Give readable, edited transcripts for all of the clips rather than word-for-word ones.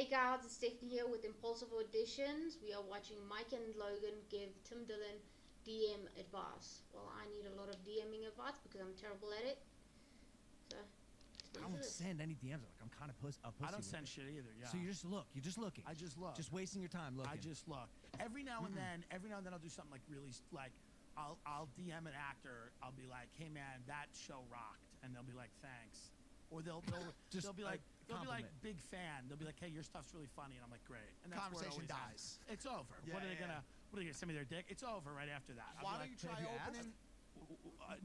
Hey guys, it's Stephanie here with Impulsive Auditions. We are watching Mike and Logan give Tim Dillon DM advice. Well, I need a lot of DMing advice because I'm terrible at it. So, I don't send any DMs. Like I'm kind of a pussy. I don't send shit either. Yeah. So you just look. You're just looking. I just look. Just wasting your time looking. I just look. Every now and then, I'll do something like really like, I'll DM an actor. I'll be like, hey man, that show rocked, and they'll be like, thanks. Or they'll be like big fan. They'll be like, hey, your stuff's really funny, and I'm like, great. And that's Conversation where it dies. ends. It's over. Yeah, What are they gonna send me their dick? It's over right after that. Why don't you try opening?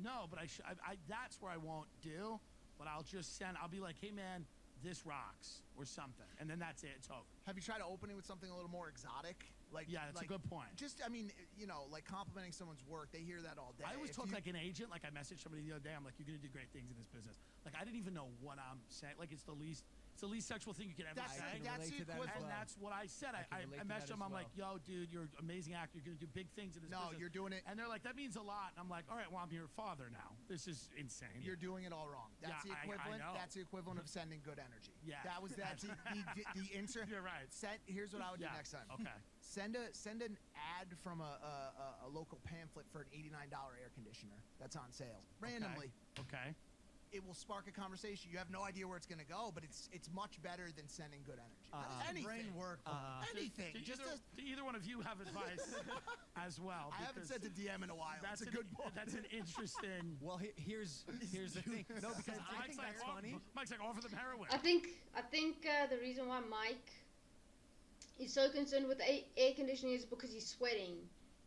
No, but I that's where I won't do. But I'll just send. I'll be like, hey man, this rocks or something, and then that's it. It's over. Have you tried opening with something a little more exotic? Like, yeah, that's like, a good point. Just, I mean, you know, like complimenting someone's work. They hear that all day. I always talk like an agent. Like I messaged somebody the other day. I'm like, you're gonna do great things in this business. Like I didn't even know what I'm saying. Like it's the least sexual thing you can ever say. That's the equivalent. And that's what I said. I messaged them. I'm like, yo, dude, you're an amazing actor. You're gonna do big things in this business. No, you're doing it. And they're like, that means a lot. And I'm like, all right, well, I'm your father now. This is insane. You're doing it all wrong. That's the equivalent. I know. That's the equivalent of sending good energy. Yeah. That's the insert. You're right. Here's what I would do next time. Okay. Send an ad from a local pamphlet for an $89 air conditioner that's on sale randomly. Okay. It will spark a conversation. You have no idea where it's gonna go, but it's much better than sending good energy. Anything. Brain work. Anything. Do either one of you have advice as well? I haven't sent a DM in a while. That's a good point. That's an interesting. Well, here's the thing. No, because I think that's funny. Mike's like, offer them heroin. I think the reason why Mike is so concerned with air conditioning is because he's sweating.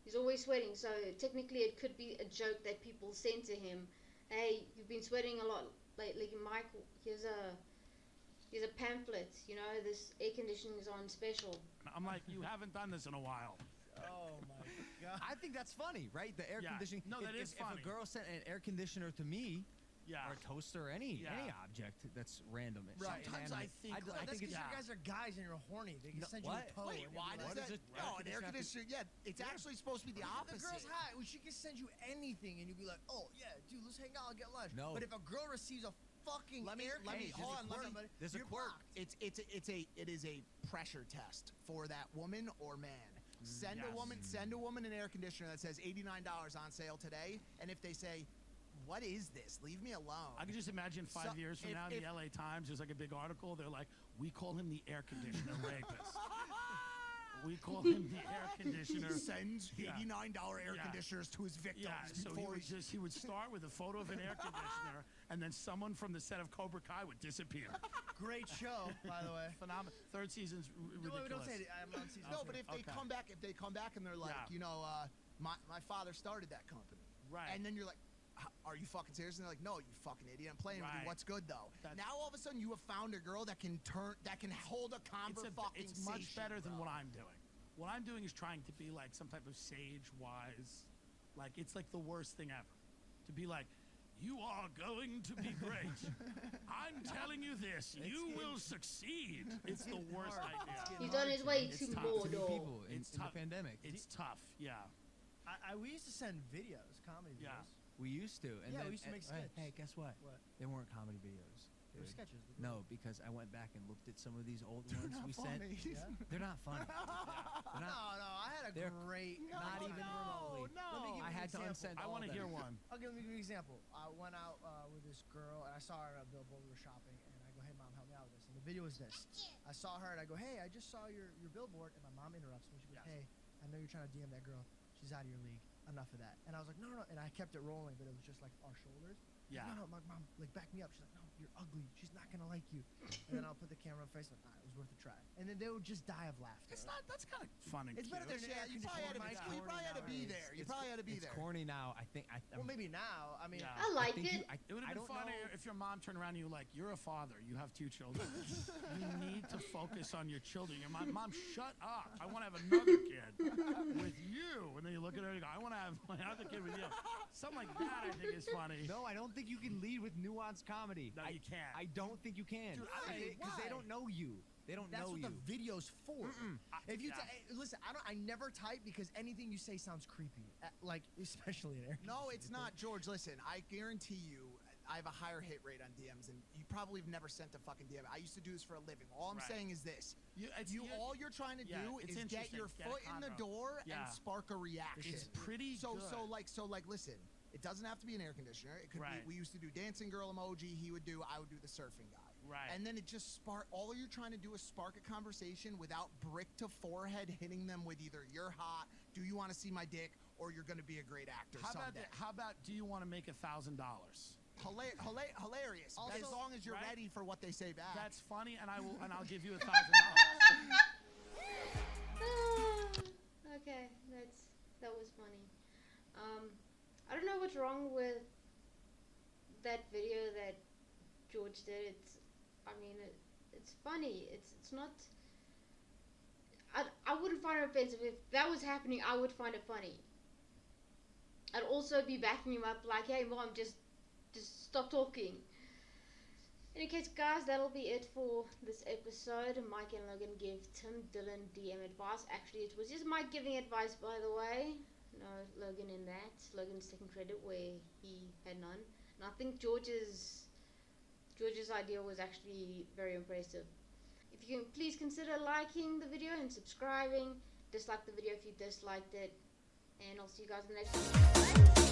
He's always sweating. So technically, it could be a joke that people send to him. Hey, you've been sweating a lot lately, Mike. Here's a pamphlet. You know, this air conditioning is on special. I'm like, you haven't done this in a while. Oh my god. I think that's funny, right? The air conditioning. No, that is funny. If a girl sent an air conditioner to me, or a toaster, or any object that's random. Right. Sometimes I think. I think you guys are guys and you're horny. They can send you a toe. Wait, why does that? No, an air conditioner. Yeah, it's actually supposed to be the opposite. The girl's hot. She can send you anything, and you'd be like, "Oh yeah, dude, let's hang out and get lunch." No. But if a girl receives a fucking hold on, there's a quirk. It is a pressure test for that woman or man. Send a woman an air conditioner that says $89 on sale today, and if they say, what is this? Leave me alone. I can just imagine 5 years from now in the LA Times, there's like a big article. They're like, we call him the air conditioner rapist. We call him the air conditioner. He sends $89 air conditioners to his victims. Yeah, so he would start with a photo of an air conditioner, and then someone from the set of Cobra Kai would disappear. Great show, by the way. Phenomenal. Third season's ridiculous. Don't say it. I'm on season No, but if they come back, and they're like, you know, my father started that company. Right. And then you're like, are you fucking serious? And they're like, no, you fucking idiot. I'm playing with you. What's good though? Now all of a sudden you have found a girl that can hold a conversation. It's much better than what I'm doing. What I'm doing is trying to be like some type of sage, wise, like it's like the worst thing ever. To be like, you are going to be great. I'm telling you this. You will succeed. It's the worst idea. He's on his way to Mordor. In the pandemic. It's tough. Yeah. We used to send videos, comedy videos. Yeah. We used to. And then, we used to make sketches. Hey, guess what? What? They weren't comedy videos. They were sketches. No, because I went back and looked at some of these old ones we sent. Yeah? They're not funny. No, I had a great. Not even remotely. Let me give you I had to an unsend. example. I want to hear one. Okay, let me give you an example. I went out with this girl, and I saw her at a billboard. We were shopping, and I go, "Hey, mom, help me out with this." And the video was this. I saw her, and I go, "Hey, I just saw your billboard," and my mom interrupts me. She goes, "Hey, I know you're trying to DM that girl. She's out of your league. Enough of that." And I was like, no, and I kept it rolling, but it was just like our shoulders. Yeah. No, my mom, like, back me up. She's like, no, you're ugly. She's not gonna like you. And then I'll put the camera on face, like, all right, it was worth a try. And then they would just die of laughter. It's not. That's kind of fun and It's cute. better than You probably had to be there. You probably had to be there. It's corny now. I think. Well, maybe now. I mean, I like it. It would have been funny if your mom turned around and you were like, you're a father. You have 2 children. You need to focus on your children. Your mom, shut up. I want to have another kid with you. And then you look at her and you go, I want to have my other kid with you. Something like that I think is funny. No, I don't think you can lead with nuanced comedy. No, you can't. I don't think you can. Because they don't know you. They don't know you. That's what the video's for. If you listen, I never type because anything you say sounds creepy. Like especially in air. No, it's not, George. Listen, I guarantee you, I have a higher hit rate on DMs, and you probably have never sent a fucking DM. I used to do this for a living. All I'm saying is this: all you're trying to do is get your foot in the door and spark a reaction. It's pretty good. So listen. It doesn't have to be an air conditioner. It could be. We used to do dancing girl emoji. I would do the surfing guy. Right. And then it just spark. All you're trying to do is spark a conversation without brick to forehead hitting them with either "you're hot," "do you want to see my dick," or "you're going to be a great actor someday." How about "do you want to make $1,000"? Hilarious. Also, as long as you're ready for what they say back. That's funny, and I'll give you $1,000. Okay, that was funny. I don't know what's wrong with that video that George did. It's funny. It's not. I wouldn't find it offensive if that was happening. I would find it funny. I'd also be backing him up, like, "Hey, mom, just stop talking." In any case, guys, that'll be it for this episode. Mike and Logan give Tim Dillon DM advice. Actually, it was just Mike giving advice, by the way. No Logan in that. Logan's taking credit where he had none. And I think George's idea was actually very impressive. If you can please consider liking the video and subscribing. Dislike the video if you disliked it. And I'll see you guys in the next one. Bye.